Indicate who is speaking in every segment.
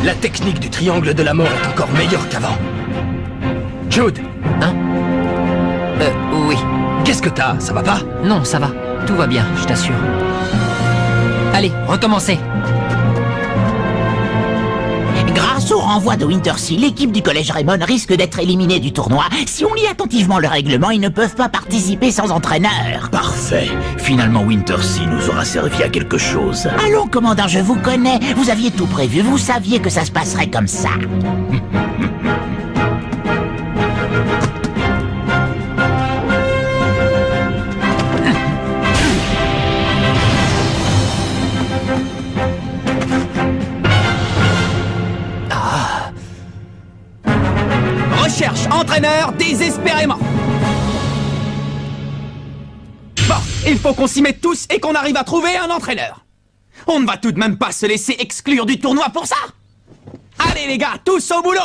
Speaker 1: La technique du triangle de la mort est encore meilleure qu'avant. Jude!
Speaker 2: Hein? Oui.
Speaker 1: Qu'est-ce que t'as? Ça va pas?
Speaker 2: Non, ça va. Tout va bien, je t'assure. Allez, recommencez.
Speaker 3: Grâce au renvoi de Wintersea, l'équipe du Collège Raymond risque d'être éliminée du tournoi. Si on lit attentivement le règlement, ils ne peuvent pas participer sans entraîneur.
Speaker 4: Parfait. Finalement, Wintersea nous aura servi à quelque chose.
Speaker 3: Allons, commandant, je vous connais. Vous aviez tout prévu, vous saviez que ça se passerait comme ça.
Speaker 5: Recherche entraîneur désespérément. Bon, il faut qu'on s'y mette tous et qu'on arrive à trouver un entraîneur. On ne va tout de même pas se laisser exclure du tournoi pour ça. Allez les gars, tous au boulot.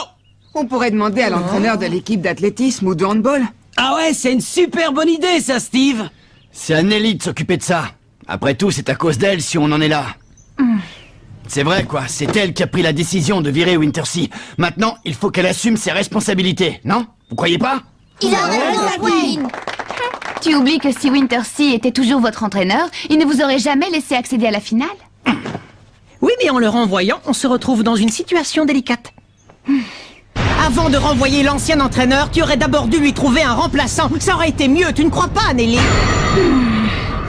Speaker 6: On pourrait demander à l'entraîneur de l'équipe d'athlétisme ou de handball.
Speaker 7: Ah ouais, c'est une super bonne idée ça, Steve.
Speaker 8: C'est à Nelly de s'occuper de ça. Après tout, c'est à cause d'elle si on en est là. C'est vrai, quoi. C'est elle qui a pris la décision de virer Wintersea. Maintenant, il faut qu'elle assume ses responsabilités, non? Vous croyez pas?
Speaker 9: Tu oublies que si Wintersea était toujours votre entraîneur, il ne vous aurait jamais laissé accéder à la finale.
Speaker 7: Oui, mais en le renvoyant, on se retrouve dans une situation délicate. Avant de renvoyer l'ancien entraîneur, tu aurais d'abord dû lui trouver un remplaçant. Ça aurait été mieux, tu ne crois pas, Nelly?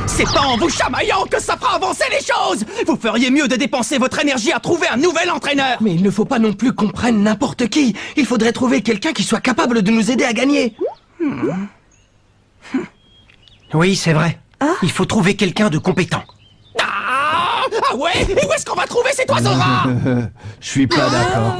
Speaker 5: C'est pas en vous chamaillant que ça fera avancer les choses. Vous feriez mieux de dépenser votre énergie à trouver un nouvel entraîneur.
Speaker 1: Mais il ne faut pas non plus qu'on prenne n'importe qui. Il faudrait trouver quelqu'un qui soit capable de nous aider à gagner.
Speaker 10: Oui, c'est vrai. Il faut trouver quelqu'un de compétent.
Speaker 5: Ah ouais? Et où est-ce qu'on va trouver cet oiseau rare?
Speaker 8: Je suis pas d'accord.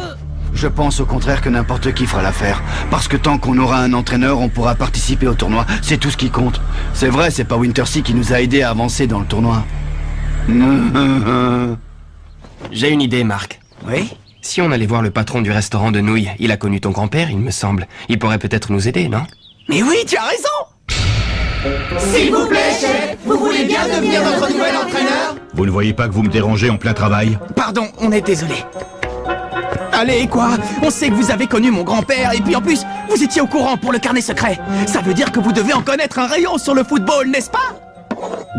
Speaker 8: Je pense au contraire que n'importe qui fera l'affaire. Parce que tant qu'on aura un entraîneur, on pourra participer au tournoi. C'est tout ce qui compte. C'est vrai, c'est pas Wintersea qui nous a aidés à avancer dans le tournoi.
Speaker 11: J'ai une idée, Marc.
Speaker 10: Oui?
Speaker 11: Si on allait voir le patron du restaurant de nouilles, il a connu ton grand-père, il me semble. Il pourrait peut-être nous aider, non?
Speaker 5: Mais oui, tu as raison. S'il vous plaît, chef, vous voulez bien devenir notre nouvel entraîneur?
Speaker 4: Vous ne voyez pas que vous me dérangez en plein travail?
Speaker 5: Pardon, on est désolé. Allez, quoi? On sait que vous avez connu mon grand-père, et puis en plus, vous étiez au courant pour le carnet secret. Ça veut dire que vous devez en connaître un rayon sur le football, n'est-ce pas?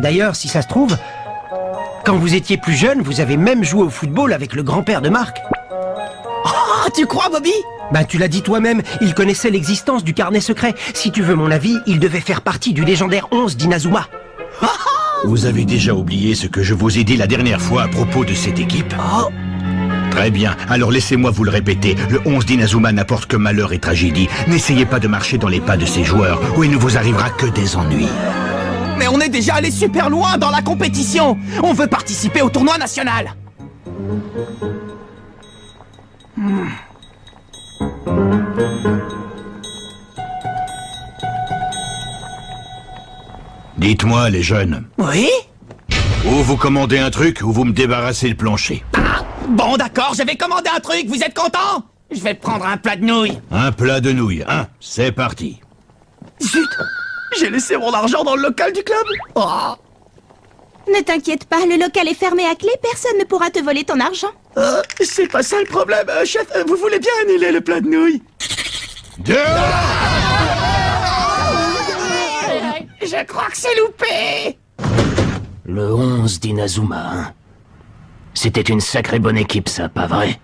Speaker 10: D'ailleurs, si ça se trouve, quand vous étiez plus jeune, vous avez même joué au football avec le grand-père de Marc.
Speaker 5: Oh, tu crois, Bobby?
Speaker 10: Ben, tu l'as dit toi-même, il connaissait l'existence du carnet secret. Si tu veux mon avis, il devait faire partie du légendaire 11 d'Inazuma.
Speaker 4: Vous avez déjà oublié ce que je vous ai dit la dernière fois à propos de cette équipe? Très bien, alors laissez-moi vous le répéter. Le 11 d'Inazuma n'apporte que malheur et tragédie. N'essayez pas de marcher dans les pas de ces joueurs, ou il ne vous arrivera que des ennuis.
Speaker 5: Mais on est déjà allé super loin dans la compétition. On veut participer au tournoi national.
Speaker 4: Dites-moi, les jeunes.
Speaker 5: Oui?
Speaker 4: Ou vous commandez un truc, ou vous me débarrassez le plancher.
Speaker 5: Bon, d'accord, je vais commander un truc, vous êtes content? Je vais prendre un plat de nouilles.
Speaker 4: Un plat de nouilles, hein? C'est parti.
Speaker 5: Zut! J'ai laissé mon argent dans le local du club. Oh.
Speaker 9: Ne t'inquiète pas, le local est fermé à clé, personne ne pourra te voler ton argent.
Speaker 5: C'est pas ça le problème, chef. Vous voulez bien annuler le plat de nouilles? Je crois que c'est loupé.
Speaker 1: Le 11 d'Inazuma, hein? C'était une sacrée bonne équipe, ça, pas vrai?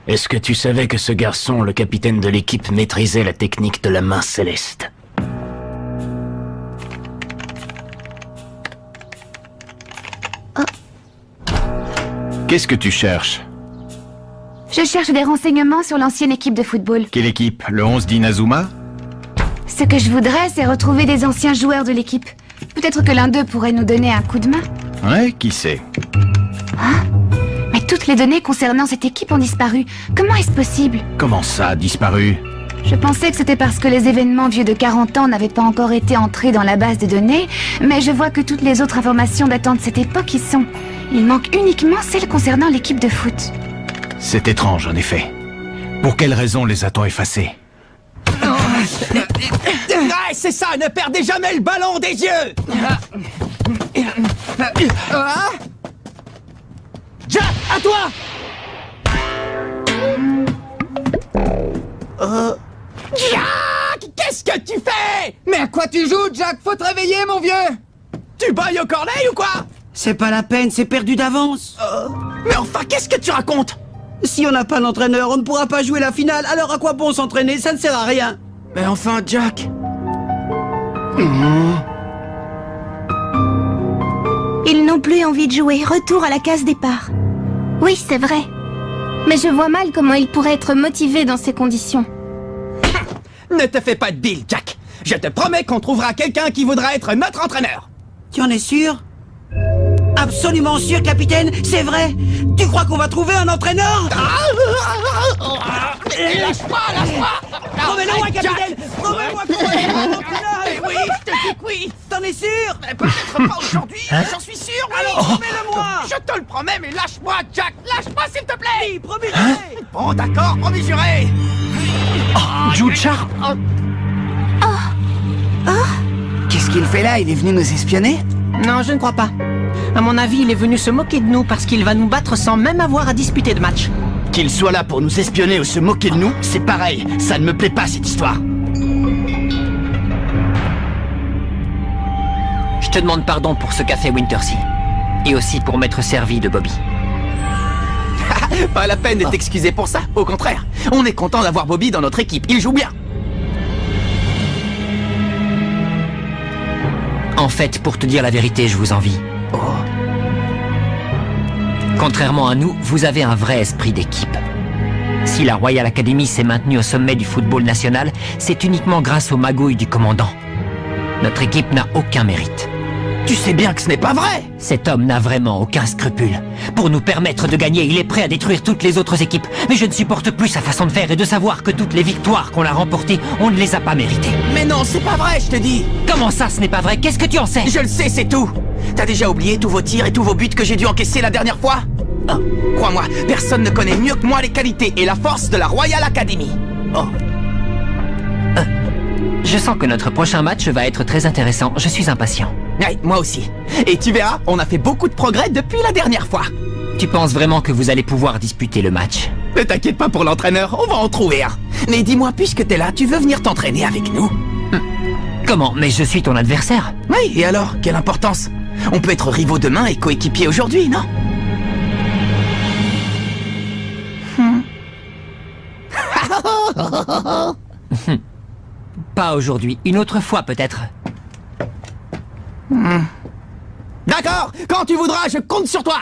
Speaker 1: Est-ce que tu savais que ce garçon, le capitaine de l'équipe, maîtrisait la technique de la main céleste?
Speaker 8: Qu'est-ce que tu cherches?
Speaker 9: Je cherche des renseignements sur l'ancienne équipe de football.
Speaker 8: Quelle équipe? Le 11 d'Inazuma?
Speaker 9: Ce que je voudrais, c'est retrouver des anciens joueurs de l'équipe. Peut-être que l'un d'eux pourrait nous donner un coup de main.
Speaker 8: Ouais, qui sait?
Speaker 9: Mais toutes les données concernant cette équipe ont disparu. Comment est-ce possible?
Speaker 4: Comment ça, disparu?
Speaker 9: Je pensais que c'était parce que les événements vieux de 40 ans n'avaient pas encore été entrés dans la base de données, mais je vois que toutes les autres informations datant de cette époque y sont. Il manque uniquement celles concernant l'équipe de foot.
Speaker 4: C'est étrange, en effet. Pour quelle raison les a-t-on effacés?
Speaker 5: Ouais, c'est ça, ne perdez jamais le ballon des yeux. Jack, à toi. Jack, qu'est-ce que tu fais?
Speaker 6: Mais à quoi tu joues, Jack? Faut te réveiller, mon vieux!
Speaker 5: Tu bailles au corneille ou quoi?
Speaker 12: C'est pas la peine, c'est perdu d'avance.
Speaker 5: Mais enfin, qu'est-ce que tu racontes?
Speaker 12: Si on n'a pas d'entraîneur, on ne pourra pas jouer la finale, alors à quoi bon s'entraîner? Ça ne sert à rien.
Speaker 5: Mais enfin, Jack...
Speaker 9: Ils n'ont plus envie de jouer. Retour à la case départ. Oui, c'est vrai. Mais je vois mal comment ils pourraient être motivés dans ces conditions.
Speaker 5: Ne te fais pas de deal, Jack. Je te promets qu'on trouvera quelqu'un qui voudra être notre entraîneur.
Speaker 12: Tu en es sûr? Absolument sûr, capitaine, c'est vrai. Tu crois qu'on va trouver un entraîneur?
Speaker 5: Lâche-moi, lâche-moi.
Speaker 12: Promets-le-moi, capitaine. Promets-moi qu'on va trouver un entraîneur.
Speaker 5: Oui, je te dis que oui.
Speaker 12: T'en es sûr?
Speaker 5: Mais peut-être pas aujourd'hui, j'en suis sûr, oui.
Speaker 12: Alors promets-le-moi.
Speaker 5: Je te le promets, mais lâche-moi, Jack. Lâche-moi, s'il te plaît.
Speaker 12: Oui, promis juré.
Speaker 5: Bon, d'accord, promis juré.
Speaker 10: Jude Sharp.
Speaker 6: Qu'est-ce qu'il fait là? Il est venu nous espionner?
Speaker 7: Non, je ne crois pas. À mon avis, il est venu se moquer de nous parce qu'il va nous battre sans même avoir à disputer de match.
Speaker 8: Qu'il soit là pour nous espionner ou se moquer de nous, c'est pareil. Ça ne me plaît pas, cette histoire.
Speaker 2: Je te demande pardon pour ce qu'a fait Wintersea. Et aussi pour m'être servi de Bobby.
Speaker 5: Pas la peine de t'excuser pour ça. Au contraire, on est content d'avoir Bobby dans notre équipe. Il joue bien.
Speaker 2: En fait, pour te dire la vérité, je vous envie. Contrairement à nous, vous avez un vrai esprit d'équipe. Si la Royal Academy s'est maintenue au sommet du football national, c'est uniquement grâce aux magouilles du commandant. Notre équipe n'a aucun mérite.
Speaker 5: Tu sais bien que ce n'est pas vrai.
Speaker 2: Cet homme n'a vraiment aucun scrupule. Pour nous permettre de gagner, il est prêt à détruire toutes les autres équipes. Mais je ne supporte plus sa façon de faire et de savoir que toutes les victoires qu'on a remportées, on ne les a pas méritées.
Speaker 5: Mais non, c'est pas vrai, je te dis.
Speaker 2: Comment ça, ce n'est pas vrai? Qu'est-ce que tu en sais?
Speaker 5: Je le sais, c'est tout. T'as déjà oublié tous vos tirs et tous vos buts que j'ai dû encaisser la dernière fois? Crois-moi, personne ne connaît mieux que moi les qualités et la force de la Royal Academy.
Speaker 2: Je sens que notre prochain match va être très intéressant. Je suis impatient.
Speaker 5: Ouais, moi aussi. Et tu verras, on a fait beaucoup de progrès depuis la dernière fois.
Speaker 2: Tu penses vraiment que vous allez pouvoir disputer le match?
Speaker 5: Ne t'inquiète pas pour l'entraîneur, on va en trouver un. Mais dis-moi, puisque t'es là, tu veux venir t'entraîner avec nous?
Speaker 2: Comment? Mais je suis ton adversaire.
Speaker 5: Oui, et alors? Quelle importance? On peut être rivaux demain et coéquipiers aujourd'hui, non?
Speaker 2: Pas aujourd'hui, une autre fois peut-être.
Speaker 5: D'accord, quand tu voudras, je compte sur toi.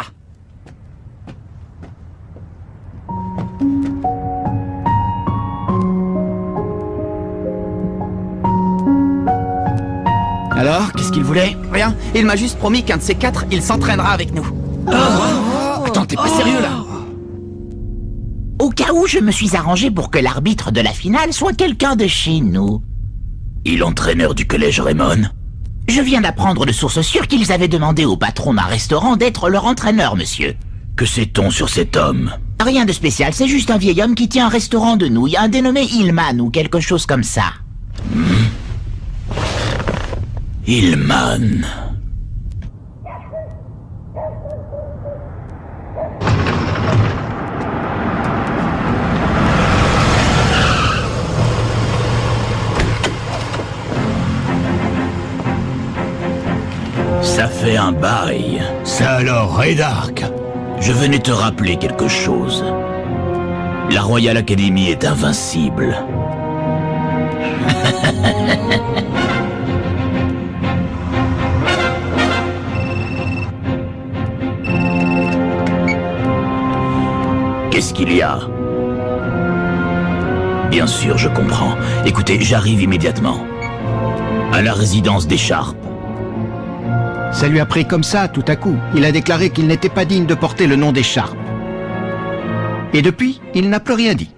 Speaker 8: Alors, qu'est-ce qu'il voulait?
Speaker 5: Rien, il m'a juste promis qu'un de ces quatre, il s'entraînera avec nous.
Speaker 8: Attends, t'es pas sérieux là?
Speaker 3: Au cas où, je me suis arrangé pour que l'arbitre de la finale soit quelqu'un de chez nous.
Speaker 4: Et l'entraîneur du collège Raymond?
Speaker 3: Je viens d'apprendre de sources sûres qu'ils avaient demandé au patron d'un restaurant d'être leur entraîneur, monsieur.
Speaker 4: Que sait-on sur cet homme?
Speaker 3: Rien de spécial, c'est juste un vieil homme qui tient un restaurant de nouilles, un dénommé Hillman ou quelque chose comme ça.
Speaker 4: Hillman. Ça fait un bail. Ça alors, Ray Dark. Je venais te rappeler quelque chose. La Royal Academy est invincible. Qu'est-ce qu'il y a? Bien sûr, je comprends. Écoutez, j'arrive immédiatement. À la résidence des Sharp.
Speaker 10: Ça lui a pris comme ça, tout à coup. Il a déclaré qu'il n'était pas digne de porter le nom des Sharp. Et depuis, il n'a plus rien dit.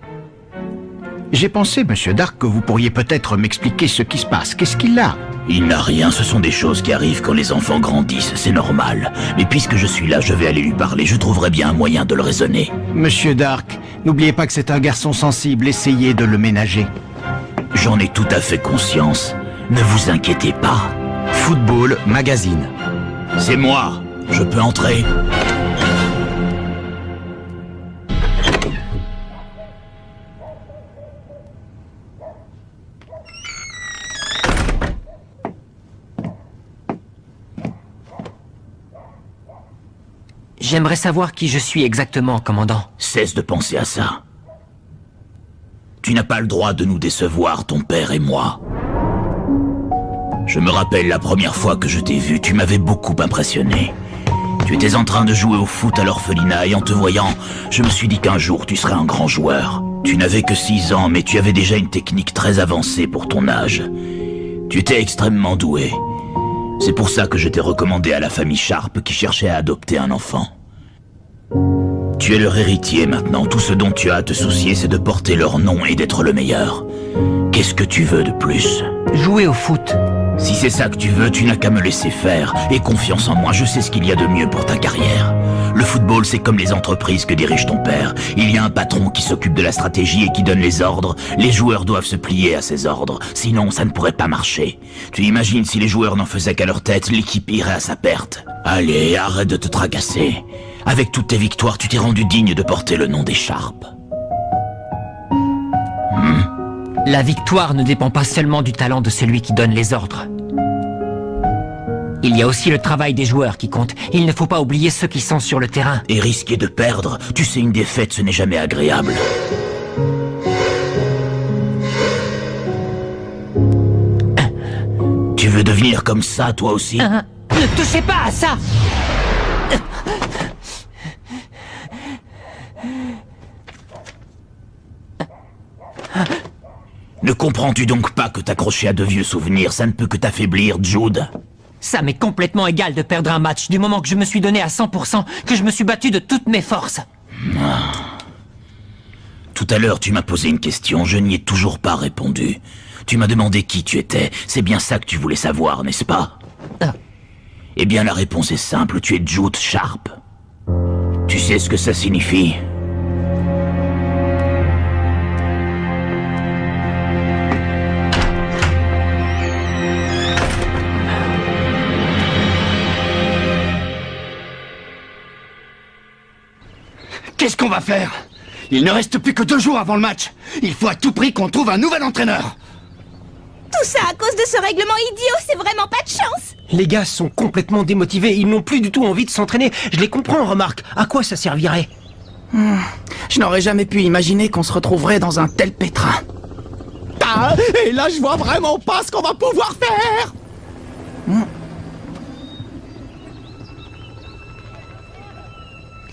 Speaker 10: J'ai pensé, Monsieur Dark, que vous pourriez peut-être m'expliquer ce qui se passe. Qu'est-ce qu'il a?
Speaker 4: Il n'a rien, ce sont des choses qui arrivent quand les enfants grandissent, c'est normal. Mais puisque je suis là, je vais aller lui parler, je trouverai bien un moyen de le raisonner.
Speaker 10: Monsieur Dark, n'oubliez pas que c'est un garçon sensible, essayez de le ménager.
Speaker 4: J'en ai tout à fait conscience. Ne vous inquiétez pas.
Speaker 5: Football Magazine.
Speaker 4: C'est moi. Je peux entrer?
Speaker 2: J'aimerais savoir qui je suis exactement, commandant.
Speaker 3: Cesse de penser à ça. Tu n'as pas le droit de nous décevoir, ton père et moi. Je me rappelle la première fois que je t'ai vu, tu m'avais beaucoup impressionné. Tu étais en train de jouer au foot à l'orphelinat et en te voyant, je me suis dit qu'un jour tu serais un grand joueur. Tu n'avais que 6 ans, mais tu avais déjà une technique très avancée pour ton âge. Tu étais extrêmement doué. C'est pour ça que je t'ai recommandé à la famille Sharp qui cherchait à adopter un enfant. Tu es leur héritier maintenant, tout ce dont tu as à te soucier, c'est de porter leur nom et d'être le meilleur. Qu'est-ce que tu veux de plus?
Speaker 2: Jouer au foot.
Speaker 3: Si c'est ça que tu veux, tu n'as qu'à me laisser faire. Et confiance en moi, je sais ce qu'il y a de mieux pour ta carrière. Le football, c'est comme les entreprises que dirige ton père. Il y a un patron qui s'occupe de la stratégie et qui donne les ordres. Les joueurs doivent se plier à ses ordres, sinon ça ne pourrait pas marcher. Tu imagines si les joueurs n'en faisaient qu'à leur tête, l'équipe irait à sa perte. Allez, arrête de te tracasser. Avec toutes tes victoires, tu t'es rendu digne de porter le nom des Sharp.
Speaker 2: La victoire ne dépend pas seulement du talent de celui qui donne les ordres. Il y a aussi le travail des joueurs qui compte. Il ne faut pas oublier ceux qui sont sur le terrain.
Speaker 3: Et risquer de perdre, tu sais, une défaite, ce n'est jamais agréable. Tu veux devenir comme ça, toi aussi?
Speaker 7: Ne touchez pas à ça!
Speaker 3: Ne comprends-tu donc pas que t'accrocher à de vieux souvenirs, ça ne peut que t'affaiblir, Jude?
Speaker 2: Ça m'est complètement égal de perdre un match du moment que je me suis donné à 100%, que je me suis battu de toutes mes forces.
Speaker 3: Tout à l'heure, tu m'as posé une question, je n'y ai toujours pas répondu. Tu m'as demandé qui tu étais, c'est bien ça que tu voulais savoir, n'est-ce pas? Eh bien, la réponse est simple, tu es Jude Sharp. Tu sais ce que ça signifie?
Speaker 8: Qu'est-ce qu'on va faire? Il ne reste plus que 2 jours avant le match. Il faut à tout prix qu'on trouve un nouvel entraîneur.
Speaker 13: Tout ça à cause de ce règlement idiot, c'est vraiment pas de chance.
Speaker 5: Les gars sont complètement démotivés, ils n'ont plus du tout envie de s'entraîner. Je les comprends, remarque. À quoi ça servirait? Je n'aurais jamais pu imaginer qu'on se retrouverait dans un tel pétrin. Ah, et là, je vois vraiment pas ce qu'on va pouvoir faire.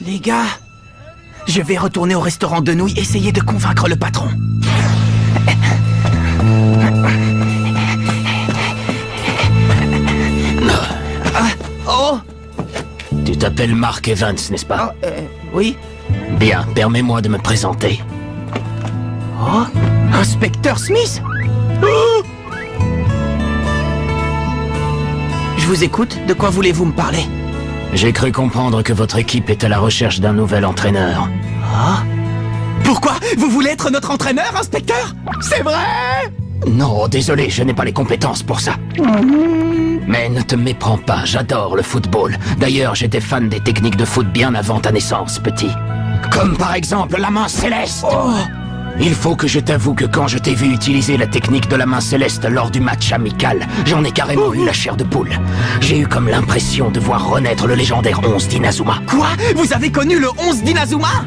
Speaker 5: Les gars, je vais retourner au restaurant de nouilles, essayer de convaincre le patron. Oh!
Speaker 1: Tu t'appelles Mark Evans, n'est-ce pas?
Speaker 5: Oui.
Speaker 1: Bien, permets-moi de me présenter.
Speaker 5: Oh, Inspecteur Smith? Oh, je vous écoute, de quoi voulez-vous me parler?
Speaker 1: J'ai cru comprendre que votre équipe est à la recherche d'un nouvel entraîneur.
Speaker 5: Ah? Pourquoi? Vous voulez être notre entraîneur, inspecteur? C'est vrai?
Speaker 1: Non, désolé, je n'ai pas les compétences pour ça. Mais ne te méprends pas, j'adore le football. D'ailleurs, j'étais fan des techniques de foot bien avant ta naissance, petit. Comme par exemple la main céleste.
Speaker 5: Oh.
Speaker 1: Il faut que je t'avoue que quand je t'ai vu utiliser la technique de la main céleste lors du match amical, j'en ai carrément eu la chair de poule. J'ai eu comme l'impression de voir renaître le légendaire 11 d'Inazuma.
Speaker 5: Quoi? Vous avez connu le 11 d'Inazuma?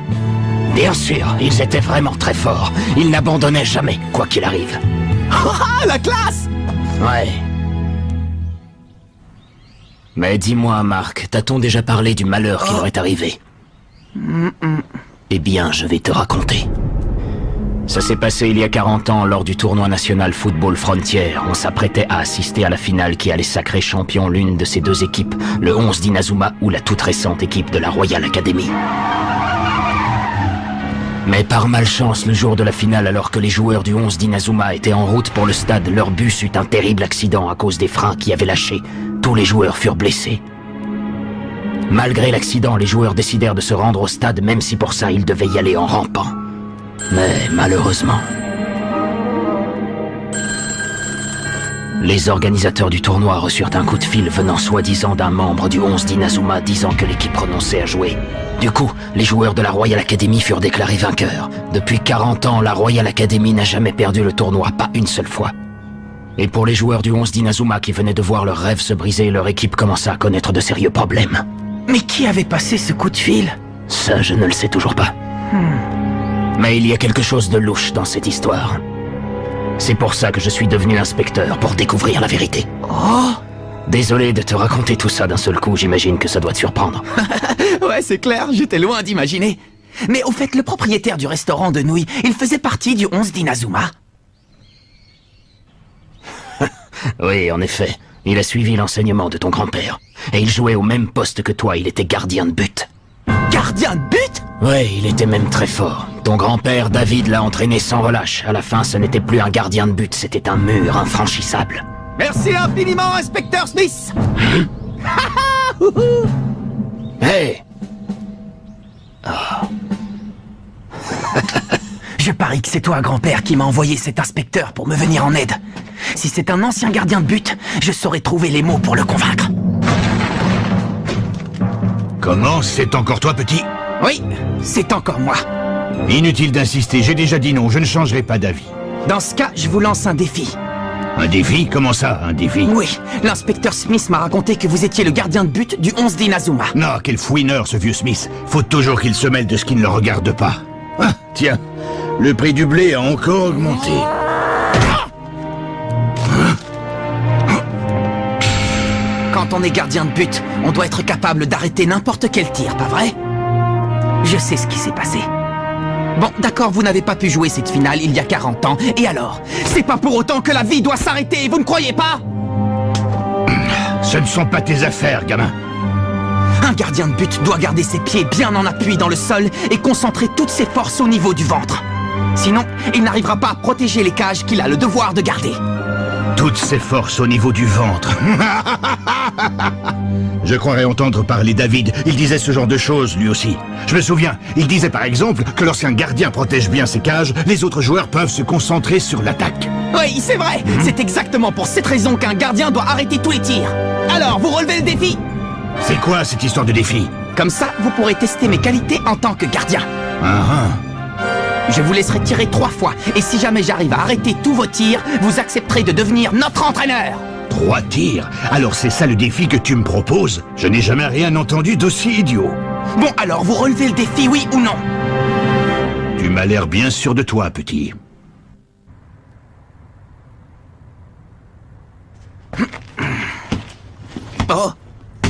Speaker 1: Bien sûr, ils étaient vraiment très forts. Ils n'abandonnaient jamais, quoi qu'il arrive.
Speaker 5: Ah, la classe!
Speaker 1: Ouais. Mais dis-moi, Marc, t'a-t-on déjà parlé du malheur qui leur est arrivé? Eh bien, je vais te raconter. Ça s'est passé il y a 40 ans lors du tournoi national Football Frontier. On s'apprêtait à assister à la finale qui allait sacrer champion l'une de ces 2 équipes, le 11 d'Inazuma ou la toute récente équipe de la Royal Academy. Mais par malchance, le jour de la finale, alors que les joueurs du 11 d'Inazuma étaient en route pour le stade, leur bus eut un terrible accident à cause des freins qui avaient lâché. Tous les joueurs furent blessés. Malgré l'accident, les joueurs décidèrent de se rendre au stade, même si pour ça ils devaient y aller en rampant. Mais malheureusement, les organisateurs du tournoi reçurent un coup de fil venant soi-disant d'un membre du 11 d'Inazuma disant que l'équipe renonçait à jouer. Du coup, les joueurs de la Royal Academy furent déclarés vainqueurs. Depuis 40 ans, la Royal Academy n'a jamais perdu le tournoi, pas une seule fois. Et pour les joueurs du 11 d'Inazuma qui venaient de voir leurs rêves se briser, leur équipe commença à connaître de sérieux problèmes.
Speaker 5: Mais qui avait passé ce coup de fil?
Speaker 1: Ça, je ne le sais toujours pas. Mais il y a quelque chose de louche dans cette histoire. C'est pour ça que je suis devenu inspecteur, pour découvrir la vérité.
Speaker 5: Oh!
Speaker 1: Désolé de te raconter tout ça d'un seul coup, j'imagine que ça doit te surprendre.
Speaker 5: Ouais, c'est clair, j'étais loin d'imaginer. Mais au fait, le propriétaire du restaurant de nouilles, il faisait partie du 11 d'Inazuma?
Speaker 1: Oui, en effet. Il a suivi l'enseignement de ton grand-père. Et il jouait au même poste que toi, il était gardien de but.
Speaker 5: Gardien de but?
Speaker 1: Ouais, il était même très fort. Ton grand-père, David, l'a entraîné sans relâche. À la fin, ce n'était plus un gardien de but, c'était un mur infranchissable.
Speaker 5: Merci infiniment, inspecteur Smith.
Speaker 1: Hey!
Speaker 5: Je parie que c'est toi, grand-père, qui m'a envoyé cet inspecteur pour me venir en aide. Si c'est un ancien gardien de but, je saurais trouver les mots pour le convaincre.
Speaker 4: Comment? C'est encore toi, petit?
Speaker 5: Oui, c'est encore moi.
Speaker 4: Inutile d'insister, j'ai déjà dit non, je ne changerai pas d'avis.
Speaker 5: Dans ce cas, je vous lance un défi.
Speaker 4: Un défi? Comment ça, un défi?
Speaker 5: Oui, l'inspecteur Smith m'a raconté que vous étiez le gardien de but du 11 d'Inazuma.
Speaker 4: Non, quel fouineur ce vieux Smith. Faut toujours qu'il se mêle de ce qui ne le regarde pas. Ah, tiens, le prix du blé a encore augmenté.
Speaker 5: Quand on est gardien de but, on doit être capable d'arrêter n'importe quel tir, pas vrai? Je sais ce qui s'est passé. Bon, d'accord, vous n'avez pas pu jouer cette finale il y a 40 ans, et alors? C'est pas pour autant que la vie doit s'arrêter, vous ne croyez pas?
Speaker 4: Ce ne sont pas tes affaires, gamin.
Speaker 5: Un gardien de but doit garder ses pieds bien en appui dans le sol et concentrer toutes ses forces au niveau du ventre. Sinon, il n'arrivera pas à protéger les cages qu'il a le devoir de garder.
Speaker 4: Toutes ses forces au niveau du ventre. Je croirais entendre parler David. Il disait ce genre de choses, lui aussi. Je me souviens, il disait par exemple que lorsqu'un gardien protège bien ses cages, les autres joueurs peuvent se concentrer sur l'attaque.
Speaker 5: Oui, c'est vrai. C'est exactement pour cette raison qu'un gardien doit arrêter tous les tirs. Alors, vous relevez le défi?
Speaker 4: C'est quoi cette histoire de défi?
Speaker 5: Comme ça, vous pourrez tester mes qualités en tant que gardien. Je vous laisserai tirer 3 fois, et si jamais j'arrive à arrêter tous vos tirs, vous accepterez de devenir notre entraîneur.
Speaker 4: 3 tirs? Alors c'est ça le défi que tu me proposes? Je n'ai jamais rien entendu d'aussi idiot.
Speaker 5: Bon, alors vous relevez le défi, oui ou non?
Speaker 4: Tu m'as l'air bien sûr de toi, petit.
Speaker 5: Oh!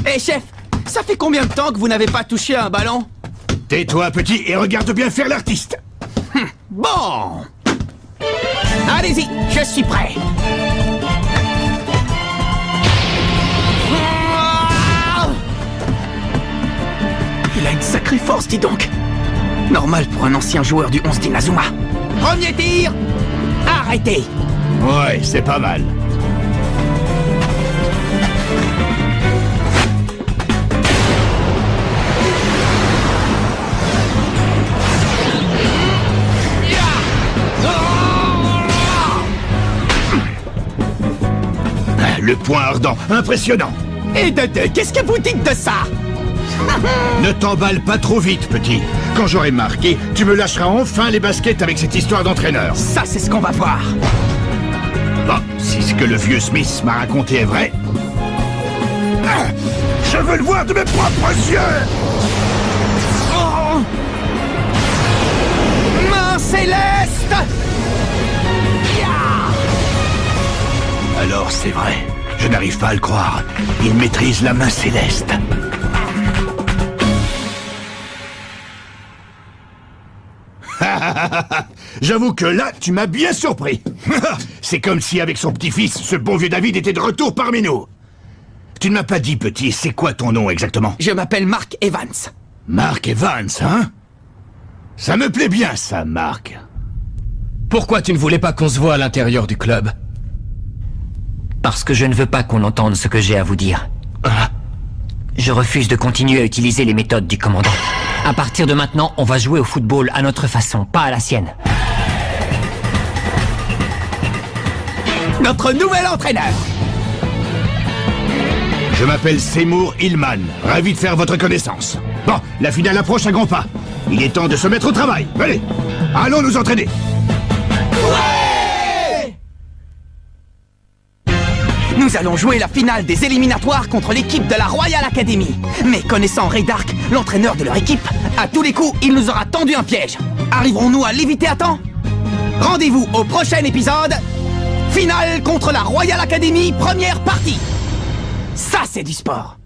Speaker 5: Hé, chef! Ça fait combien de temps que vous n'avez pas touché un ballon?
Speaker 4: Tais-toi, petit, et regarde bien faire l'artiste.
Speaker 5: Bon! Allez-y, je suis prêt. Il a une sacrée force, dis donc. Normal pour un ancien joueur du 11 d'Inazuma. Premier tir! Arrêtez!
Speaker 4: Ouais, c'est pas mal. Le poing ardent, impressionnant.
Speaker 5: Et de deux, qu'est-ce que vous dites de ça?
Speaker 4: Ne t'emballe pas trop vite, petit. Quand j'aurai marqué, tu me lâcheras enfin les baskets avec cette histoire d'entraîneur.
Speaker 5: Ça, c'est ce qu'on va voir.
Speaker 4: Bon, si ce que le vieux Smith m'a raconté est vrai... Je veux le voir de mes propres yeux!
Speaker 5: Oh! Main céleste!
Speaker 4: Alors c'est vrai, je n'arrive pas à le croire. Il maîtrise la main céleste. J'avoue que là, tu m'as bien surpris. C'est comme si avec son petit-fils, ce bon vieux David était de retour parmi nous. Tu ne m'as pas dit, petit, c'est quoi ton nom exactement?
Speaker 5: Je m'appelle Mark Evans.
Speaker 4: Mark Evans, hein? Ça me plaît bien, ça, Mark.
Speaker 11: Pourquoi tu ne voulais pas qu'on se voie à l'intérieur du club?
Speaker 2: Parce que je ne veux pas qu'on entende ce que j'ai à vous dire. Je refuse de continuer à utiliser les méthodes du commandant. À partir de maintenant, on va jouer au football à notre façon, pas à la sienne.
Speaker 5: Notre nouvel entraîneur!
Speaker 4: Je m'appelle Seymour Hillman. Ravi de faire votre connaissance. Bon, la finale approche à grands pas. Il est temps de se mettre au travail. Allez, allons nous entraîner.
Speaker 5: Nous nous allions jouer la finale des éliminatoires contre l'équipe de la Royal Academy. Mais connaissant Ray Dark, l'entraîneur de leur équipe, à tous les coups, il nous aura tendu un piège. Arriverons-nous à l'éviter à temps? Rendez-vous au prochain épisode. Finale contre la Royal Academy, première partie. Ça, c'est du sport.